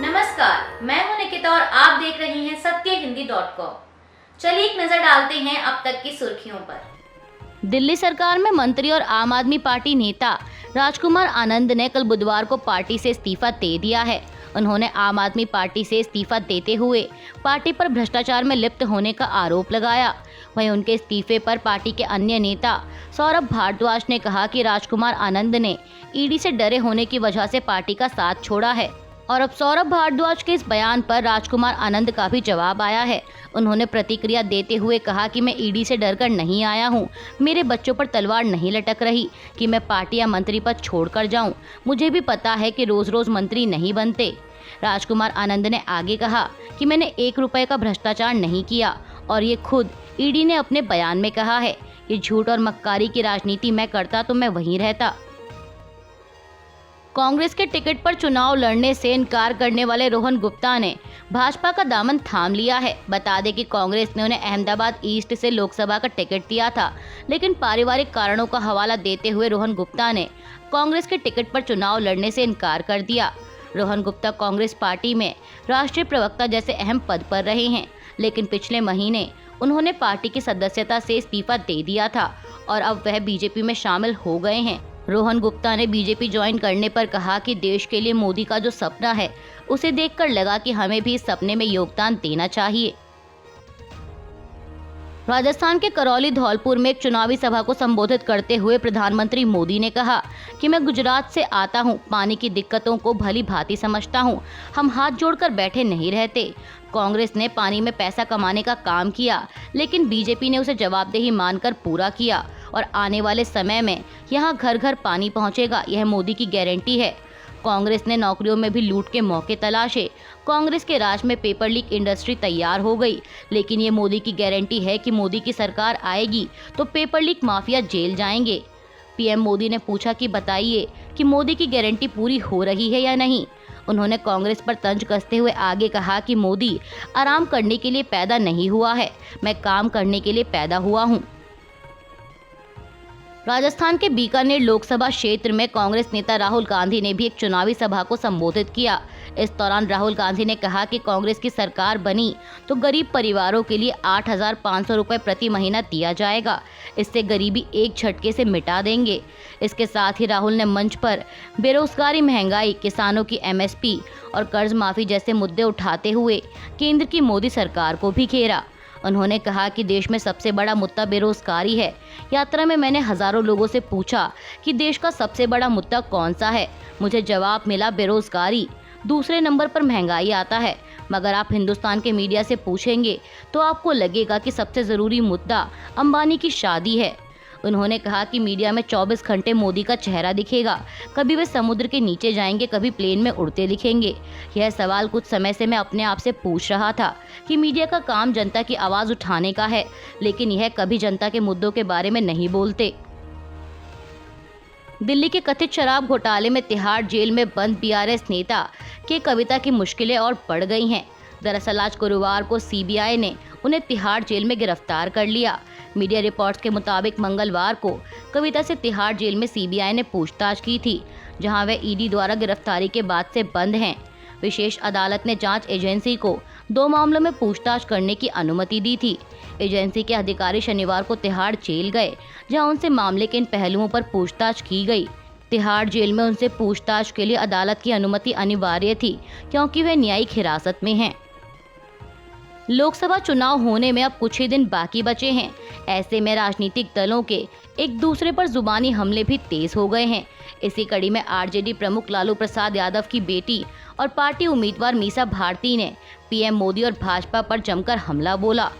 नमस्कार, मैं हूं निकिता और आप देख रहे हैं सत्यहिंदी.com। चलिए एक नजर डालते हैं अब तक की सुर्खियों पर। दिल्ली सरकार में मंत्री और आम आदमी पार्टी नेता राजकुमार आनंद ने कल बुधवार को पार्टी से इस्तीफा दे दिया है। उन्होंने आम आदमी पार्टी से इस्तीफा देते हुए पार्टी पर भ्रष्टाचार में लिप्त होने का आरोप लगाया। वहीं उनके इस्तीफे पर पार्टी के अन्य नेता सौरभ भारद्वाज ने कहा कि राजकुमार आनंद ने ईडी से डरे होने की वजह से पार्टी का साथ छोड़ा है। और अब सौरभ भारद्वाज के इस बयान पर राजकुमार आनंद का भी जवाब आया है। उन्होंने प्रतिक्रिया देते हुए कहा कि मैं ईडी से डरकर नहीं आया हूं। मेरे बच्चों पर तलवार नहीं लटक रही कि मैं पार्टी या मंत्री पद छोड़कर जाऊं। मुझे भी पता है कि रोज रोज मंत्री नहीं बनते। राजकुमार आनंद ने आगे कहा कि मैंने 1 रुपए का भ्रष्टाचार नहीं किया और ये खुद ईडी ने अपने बयान में कहा है कि झूठ और मक्कारी की राजनीति मैं करता तो मैं वहीं रहता। कांग्रेस के टिकट पर चुनाव लड़ने से इनकार करने वाले रोहन गुप्ता ने भाजपा का दामन थाम लिया है। बता दें कि कांग्रेस ने उन्हें अहमदाबाद ईस्ट से लोकसभा का टिकट दिया था, लेकिन पारिवारिक कारणों का हवाला देते हुए रोहन गुप्ता ने कांग्रेस के टिकट पर चुनाव लड़ने से इनकार कर दिया। रोहन गुप्ता कांग्रेस पार्टी में राष्ट्रीय प्रवक्ता जैसे अहम पद पर रहे हैं, लेकिन पिछले महीने उन्होंने पार्टी की सदस्यता से इस्तीफा दे दिया था और अब वह बीजेपी में शामिल हो गए हैं। रोहन गुप्ता ने बीजेपी ज्वाइन करने पर कहा कि देश के लिए मोदी का जो सपना है उसे देखकर लगा कि हमें भी इस सपने में योगदान देना चाहिए। राजस्थान के करौली धौलपुर में एक चुनावी सभा को संबोधित करते हुए प्रधानमंत्री मोदी ने कहा कि मैं गुजरात से आता हूं, पानी की दिक्कतों को भली भांति समझता हूं। हम हाथ जोड़कर बैठे नहीं रहते। कांग्रेस ने पानी में पैसा कमाने का काम किया, लेकिन बीजेपी ने उसे जवाबदेही मानकर पूरा किया और आने वाले समय में यहाँ घर घर पानी पहुँचेगा, यह मोदी की गारंटी है। कांग्रेस ने नौकरियों में भी लूट के मौके तलाशे। कांग्रेस के राज में पेपर लीक इंडस्ट्री तैयार हो गई, लेकिन ये मोदी की गारंटी है कि मोदी की सरकार आएगी तो पेपर लीक माफिया जेल जाएंगे। पीएम मोदी ने पूछा कि बताइए कि मोदी की गारंटी पूरी हो रही है या नहीं। उन्होंने कांग्रेस पर तंज कसते हुए आगे कहा कि मोदी आराम करने के लिए पैदा नहीं हुआ है, मैं काम करने के लिए पैदा हुआ हूँ। राजस्थान के बीकानेर लोकसभा क्षेत्र में कांग्रेस नेता राहुल गांधी ने भी एक चुनावी सभा को संबोधित किया। इस दौरान राहुल गांधी ने कहा कि कांग्रेस की सरकार बनी तो गरीब परिवारों के लिए 8,500 रुपए प्रति महीना दिया जाएगा। इससे गरीबी एक झटके से मिटा देंगे। इसके साथ ही राहुल ने मंच पर बेरोजगारी, महंगाई, किसानों की MSP और कर्ज माफी जैसे मुद्दे उठाते हुए केंद्र की मोदी सरकार को भी घेरा। उन्होंने कहा कि देश में सबसे बड़ा मुद्दा बेरोजगारी है। यात्रा में मैंने हजारों लोगों से पूछा कि देश का सबसे बड़ा मुद्दा कौन सा है। मुझे जवाब मिला बेरोजगारी, दूसरे नंबर पर महंगाई आता है। मगर आप हिंदुस्तान के मीडिया से पूछेंगे तो आपको लगेगा कि सबसे ज़रूरी मुद्दा अंबानी की शादी है। उन्होंने कहा कि मीडिया में 24 घंटे मोदी का चेहरा दिखेगा। कभी वे समुद्र के नीचे जाएंगे, कभी प्लेन में उड़ते दिखेंगे। यह सवाल कुछ समय से मैं अपने आप से पूछ रहा था कि मीडिया का काम जनता की आवाज़ उठाने का है, लेकिन यह कभी जनता के मुद्दों के बारे में नहीं बोलते। दिल्ली के कथित शराब घोटाले में तिहाड़ जेल में बंद BRS नेता के कविता की मुश्किलें और बढ़ गई हैं। दरअसल आज गुरुवार को CBI ने उन्हें तिहाड़ जेल में गिरफ्तार कर लिया। मीडिया रिपोर्ट्स के मुताबिक मंगलवार को कविता से तिहाड़ जेल में CBI ने पूछताछ की थी, जहां वे ED द्वारा गिरफ्तारी के बाद से बंद हैं। विशेष अदालत ने जांच एजेंसी को 2 मामलों में पूछताछ करने की अनुमति दी थी। एजेंसी के अधिकारी शनिवार को तिहाड़ जेल गए, जहां उनसे मामले के इन पहलुओं पर पूछताछ की गई। तिहाड़ जेल में उनसे पूछताछ के लिए अदालत की अनुमति अनिवार्य थी, क्योंकि वे न्यायिक हिरासत में हैं। लोकसभा चुनाव होने में अब कुछ ही दिन बाकी बचे हैं। ऐसे में राजनीतिक दलों के एक दूसरे पर जुबानी हमले भी तेज हो गए हैं। इसी कड़ी में RJD प्रमुख लालू प्रसाद यादव की बेटी और पार्टी उम्मीदवार मीसा भारती ने PM मोदी और भाजपा पर जमकर हमला बोला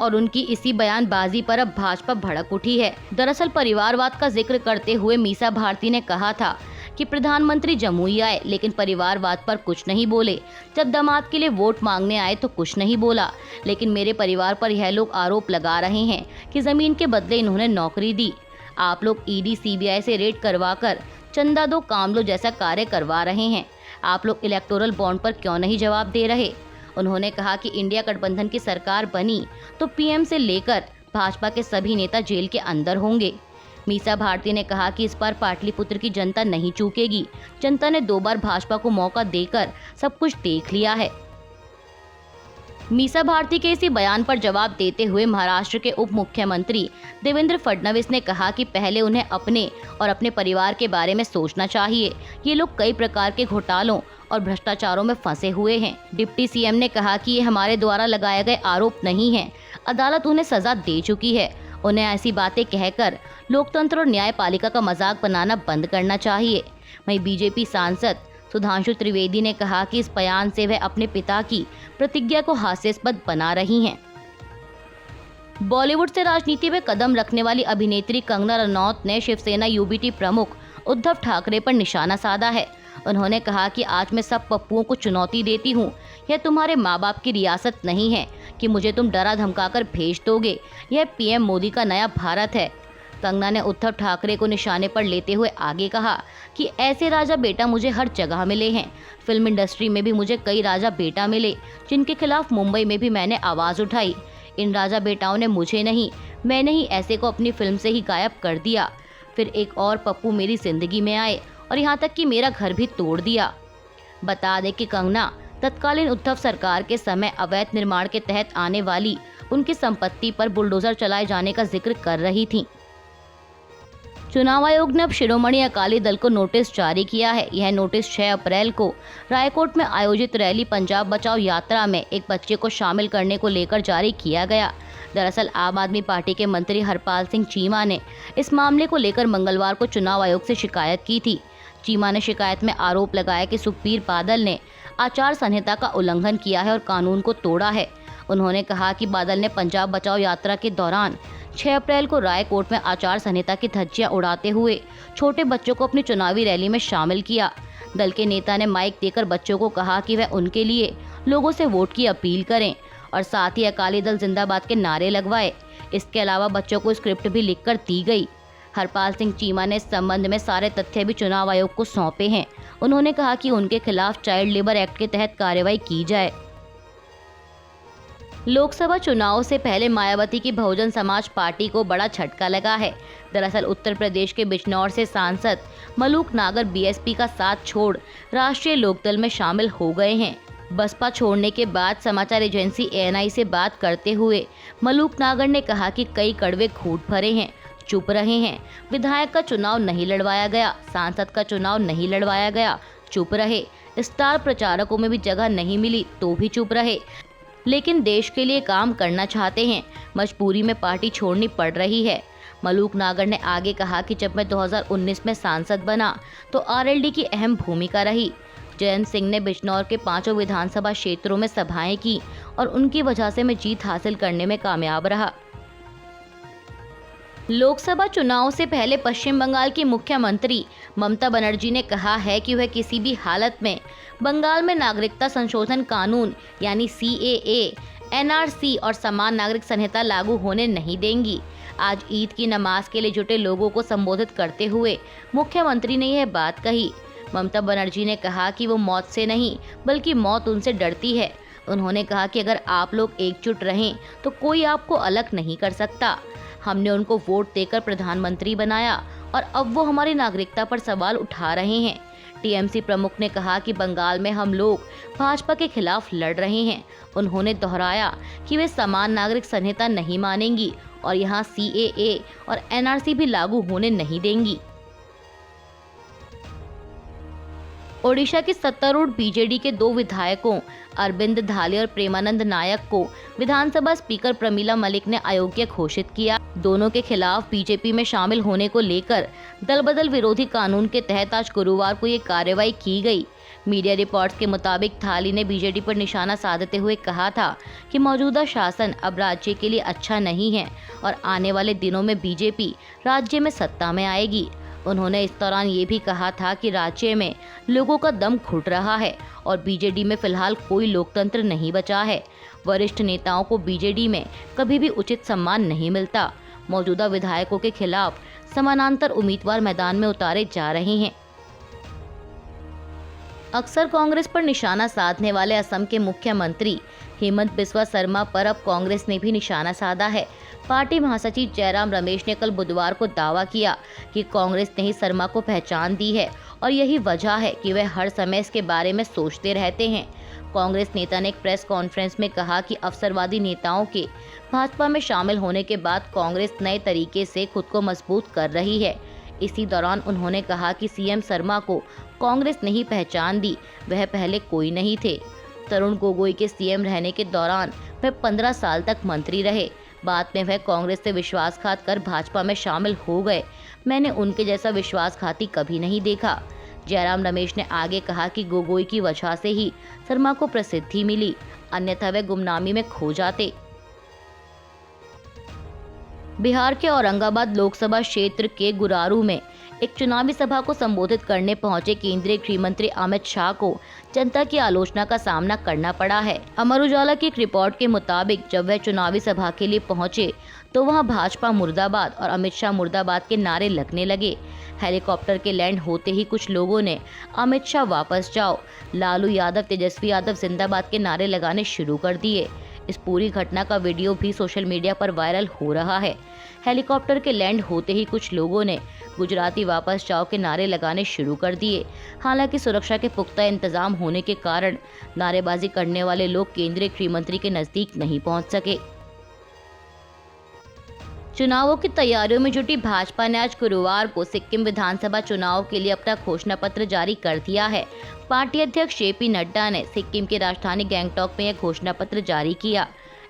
और उनकी इसी बयानबाजी पर अब भाजपा भड़क उठी है। दरअसल परिवारवाद का जिक्र करते हुए मीसा भारती ने कहा था कि प्रधानमंत्री जमुई आए, लेकिन परिवारवाद पर कुछ नहीं बोले। जब दामाद के लिए वोट मांगने आए तो कुछ नहीं बोला, लेकिन मेरे परिवार पर यह लोग आरोप लगा रहे हैं कि जमीन के बदले इन्होंने नौकरी दी। आप लोग ED CBI से रेड करवाकर चंदा दो काम लो जैसा कार्य करवा रहे हैं। आप लोग इलेक्टोरल बॉन्ड पर क्यों नहीं जवाब दे रहे। उन्होंने कहा कि इंडिया गठबंधन की सरकार बनी तो PM से लेकर भाजपा के सभी नेता जेल के अंदर होंगे। मीसा भारती ने कहा कि इस बार पाटलिपुत्र की जनता नहीं चूकेगी। जनता ने 2 बार भाजपा को मौका देकर सब कुछ देख लिया है। मीसा भारती के इसी बयान पर जवाब देते हुए महाराष्ट्र के उप मुख्यमंत्री देवेंद्र फडणवीस ने कहा कि पहले उन्हें अपने और अपने परिवार के बारे में सोचना चाहिए। ये लोग कई प्रकार के घोटालों और भ्रष्टाचारों में फंसे हुए हैं। डिप्टी सीएम ने कहा कि ये हमारे द्वारा लगाए गए आरोप नहीं हैं। अदालत उन्हें सजा दे चुकी है। उन्हें ऐसी बातें कहकर लोकतंत्र और न्यायपालिका का मजाक बनाना बंद करना चाहिए। वहीं बीजेपी सांसद सुधांशु त्रिवेदी ने कहा कि इस बयान से वह अपने पिता की प्रतिज्ञा को हास्यास्पद बना रही हैं। बॉलीवुड से राजनीति में कदम रखने वाली अभिनेत्री कंगना रनौत ने शिवसेना यूबीटी प्रमुख उद्धव ठाकरे पर निशाना साधा है। उन्होंने कहा कि आज मैं सब पप्पुओं को चुनौती देती हूँ। यह तुम्हारे माँ बाप की रियासत नहीं है कि मुझे तुम डरा धमकाकर भेज दोगे। यह पीएम मोदी का नया भारत है। कंगना ने उद्धव ठाकरे को निशाने पर लेते हुए आगे कहा कि ऐसे राजा बेटा मुझे हर जगह मिले हैं। फिल्म इंडस्ट्री में भी मुझे कई राजा बेटा मिले, जिनके खिलाफ मुंबई में भी मैंने आवाज़ उठाई। इन राजा बेटाओं ने मुझे नहीं, मैंने ही ऐसे को अपनी फिल्म से ही गायब कर दिया। फिर एक और पप्पू मेरी जिंदगी में आए और यहाँ तक कि मेरा घर भी तोड़ दिया। बता दें कि कंगना तत्कालीन उद्धव सरकार के समय अवैध निर्माण के तहत आने वाली उनकी संपत्ति पर बुलडोजर चलाए जाने का जिक्र कर रही थी। चुनाव आयोग ने अब शिरोमणि अकाली दल को नोटिस जारी किया है। यह नोटिस 6 अप्रैल को रायकोट में आयोजित रैली पंजाब बचाओ यात्रा में एक बच्चे को शामिल करने को लेकर जारी किया गया। दरअसल आम आदमी पार्टी के मंत्री हरपाल सिंह चीमा ने इस मामले को लेकर मंगलवार को चुनाव आयोग से शिकायत की थी। चीमा ने शिकायत में आरोप लगाया कि सुखबीर बादल ने आचार संहिता का उल्लंघन किया है और कानून को तोड़ा है। उन्होंने कहा कि बादल ने पंजाब बचाओ यात्रा के दौरान 6 अप्रैल को रायकोट में आचार संहिता की धज्जियां उड़ाते हुए छोटे बच्चों को अपनी चुनावी रैली में शामिल किया। दल के नेता ने माइक देकर बच्चों को कहा कि वह उनके लिए लोगों से वोट की अपील करें और साथ ही अकाली दल जिंदाबाद के नारे लगवाए। इसके अलावा बच्चों को स्क्रिप्ट भी लिखकर दी गई। हरपाल सिंह चीमा ने इस संबंध में सारे तथ्य भी चुनाव आयोग को सौंपे हैं। उन्होंने कहा कि उनके खिलाफ चाइल्ड लेबर एक्ट के तहत कार्रवाई की जाए। लोकसभा चुनाव से पहले मायावती की बहुजन समाज पार्टी को बड़ा झटका लगा है। दरअसल उत्तर प्रदेश के बिजनौर से सांसद मलूक नागर बीएसपी का साथ छोड़ राष्ट्रीय लोकदल में शामिल हो गए हैं। बसपा छोड़ने के बाद समाचार एजेंसी एएनआई से बात करते हुए मलूक नागर ने कहा कि कई कड़वे घूंट भरे हैं, चुप रहे हैं। विधायक का चुनाव नहीं लड़वाया गया, सांसद का चुनाव नहीं लड़वाया गया, चुप रहे। स्टार प्रचारकों में भी जगह नहीं मिली तो भी चुप रहे, लेकिन देश के लिए काम करना चाहते हैं। मजबूरी में पार्टी छोड़नी पड़ रही है। मलूक नागर ने आगे कहा कि जब मैं 2019 में सांसद बना तो आरएलडी की अहम भूमिका रही। जयंत सिंह ने बिजनौर के 5 विधानसभा क्षेत्रों में सभाएं की और उनकी वजह से मैं जीत हासिल करने में कामयाब रहा। लोकसभा चुनाव से पहले पश्चिम बंगाल की मुख्यमंत्री ममता बनर्जी ने कहा है कि वह किसी भी हालत में बंगाल में नागरिकता संशोधन कानून यानी सीएए, एनआरसी और समान नागरिक संहिता लागू होने नहीं देंगी। आज ईद की नमाज के लिए जुटे लोगों को संबोधित करते हुए मुख्यमंत्री ने यह बात कही। ममता बनर्जी ने कहा कि वो मौत से नहीं बल्कि मौत उनसे डरती है। उन्होंने कहा कि अगर आप लोग एकजुट रहें तो कोई आपको अलग नहीं कर सकता। हमने उनको वोट देकर प्रधानमंत्री बनाया और अब वो हमारी नागरिकता पर सवाल उठा रहे हैं। टीएमसी प्रमुख ने कहा कि बंगाल में हम लोग भाजपा के खिलाफ लड़ रहे हैं। उन्होंने दोहराया कि वे समान नागरिक संहिता नहीं मानेंगी और यहाँ सीएए और एनआरसी भी लागू होने नहीं देंगी। ओडिशा की सत्तारूढ़ बीजेडी के 2 विधायकों अरविंद धाले और प्रेमानंद नायक को विधानसभा स्पीकर प्रमीला मलिक ने अयोग्य घोषित किया। दोनों के खिलाफ बीजेपी में शामिल होने को लेकर दल बदल विरोधी कानून के तहत आज गुरुवार को ये कार्रवाई की गई। मीडिया रिपोर्ट्स के मुताबिक थाली ने बीजेडी पर निशाना साधते हुए कहा था कि मौजूदा शासन अब राज्य के लिए अच्छा नहीं है और आने वाले दिनों में बीजेपी राज्य में सत्ता में आएगी। उन्होंने इस दौरान ये भी कहा था कि राज्य में लोगों का दम घुट रहा है और बीजेडी में फिलहाल कोई लोकतंत्र नहीं बचा है। वरिष्ठ नेताओं को बीजेडी में कभी भी उचित सम्मान नहीं मिलता। मौजूदा विधायकों के खिलाफ समानांतर उम्मीदवार मैदान में उतारे जा रहे हैं। अक्सर कांग्रेस पर निशाना साधने वाले असम के मुख्यमंत्री हेमंत बिस्वा शर्मा पर अब कांग्रेस ने भी निशाना साधा है। पार्टी महासचिव जयराम रमेश ने कल बुधवार को दावा किया कि कांग्रेस ने ही शर्मा को पहचान दी है और यही वजह है कि वह हर समय इसके बारे में सोचते रहते हैं। कांग्रेस नेता ने एक प्रेस कॉन्फ्रेंस में कहा कि अवसरवादी नेताओं के भाजपा में शामिल होने के बाद कांग्रेस नए तरीके से खुद को मजबूत कर रही है। इसी दौरान उन्होंने कहा कि सीएम शर्मा को कांग्रेस ने ही पहचान दी, वह पहले कोई नहीं थे। तरुण गोगोई के सीएम रहने के दौरान वह 15 साल तक मंत्री रहे। बाद में वह कांग्रेस से विश्वासघात कर भाजपा में शामिल हो गए। मैंने उनके जैसा विश्वासघाती कभी नहीं देखा। जयराम रमेश ने आगे कहा कि गोगोई की वजह से ही शर्मा को प्रसिद्धि मिली, अन्यथा वे गुमनामी में खो जाते। बिहार के औरंगाबाद लोकसभा क्षेत्र के गुरारू में एक चुनावी सभा को संबोधित करने पहुंचे केंद्रीय गृह मंत्री अमित शाह को जनता की आलोचना का सामना करना पड़ा है। अमर उजाला की एक रिपोर्ट के मुताबिक जब वह चुनावी सभा के लिए पहुंचे तो वहां भाजपा मुर्दाबाद और अमित शाह मुर्दाबाद के नारे लगने लगे। हेलीकॉप्टर के लैंड होते ही कुछ लोगों ने अमित शाह वापस जाओ, लालू यादव, तेजस्वी यादव जिंदाबाद के नारे लगाने शुरू कर दिए। इस पूरी घटना का वीडियो भी सोशल मीडिया पर वायरल हो रहा है। हेलीकॉप्टर के लैंड होते ही कुछ लोगों ने गुजराती वापस जाओ के नारे लगाने शुरू कर दिए। हालांकि सुरक्षा के पुख्ता इंतजाम होने के कारण नारेबाजी करने वाले लोग केंद्रीय गृह मंत्री के नजदीक नहीं पहुंच सके। चुनावों की तैयारियों में जुटी भाजपा ने आज गुरुवार को सिक्किम विधानसभा चुनाव के लिए अपना घोषणा पत्र जारी कर दिया है। पार्टी अध्यक्ष जेपी नड्डा ने सिक्किम की राजधानी गैंगटॉक में यह घोषणा पत्र जारी किया।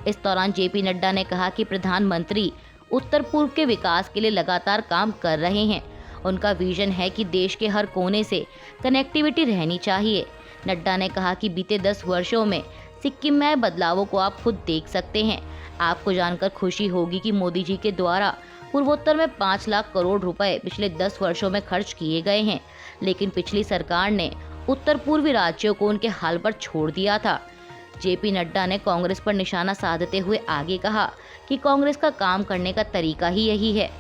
इस दौरान जेपी नड्डा ने कहा कि प्रधानमंत्री उत्तर पूर्व के विकास के लिए लगातार काम कर रहे हैं। उनका विजन है कि देश के हर कोने से कनेक्टिविटी रहनी चाहिए। नड्डा ने कहा कि बीते 10 वर्षों में सिक्किम में आए बदलावों को आप खुद देख सकते हैं। आपको जानकर खुशी होगी कि मोदी जी के द्वारा पूर्वोत्तर में 5 लाख करोड़ रुपए पिछले 10 वर्षों में खर्च किए गए हैं, लेकिन पिछली सरकार ने उत्तर पूर्वी राज्यों को उनके हाल पर छोड़ दिया था। जेपी नड्डा ने कांग्रेस पर निशाना साधते हुए आगे कहा कि कांग्रेस का काम करने का तरीका ही यही है।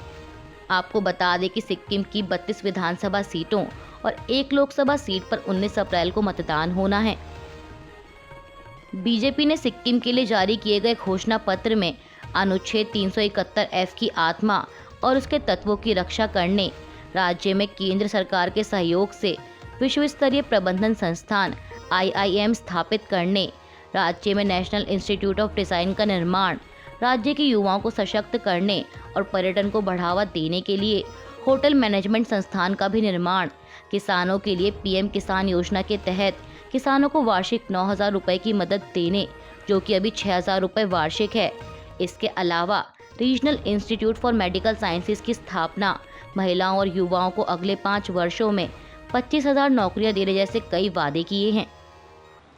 आपको बता दें कि सिक्किम की 32 विधानसभा सीटों और 1 लोकसभा सीट पर 19 अप्रैल को मतदान होना है। बीजेपी ने सिक्किम के लिए जारी किए गए घोषणा पत्र में अनुच्छेद 371F की आत्मा और उसके तत्वों की रक्षा करने, राज्य में केंद्र सरकार के सहयोग से विश्व स्तरीय प्रबंधन संस्थान IIM स्थापित करने, राज्य में नेशनल इंस्टीट्यूट ऑफ डिजाइन का निर्माण, राज्य के युवाओं को सशक्त करने और पर्यटन को बढ़ावा देने के लिए होटल मैनेजमेंट संस्थान का भी निर्माण, किसानों के लिए PM किसान योजना के तहत किसानों को वार्षिक 9,000 रुपए की मदद देने, जो कि अभी 6,000 रुपए वार्षिक है। इसके अलावा regional institute for medical sciences की स्थापना, महिलाओं और युवाओं को अगले 5 वर्षों में 25,000 नौकरियां देने जैसे कई वादे किए हैं।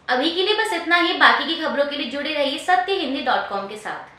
अभी के लिए बस इतना ही। बाकी की खबरों के लिए जुड़े रहिए सत्यहिंदी.com के साथ।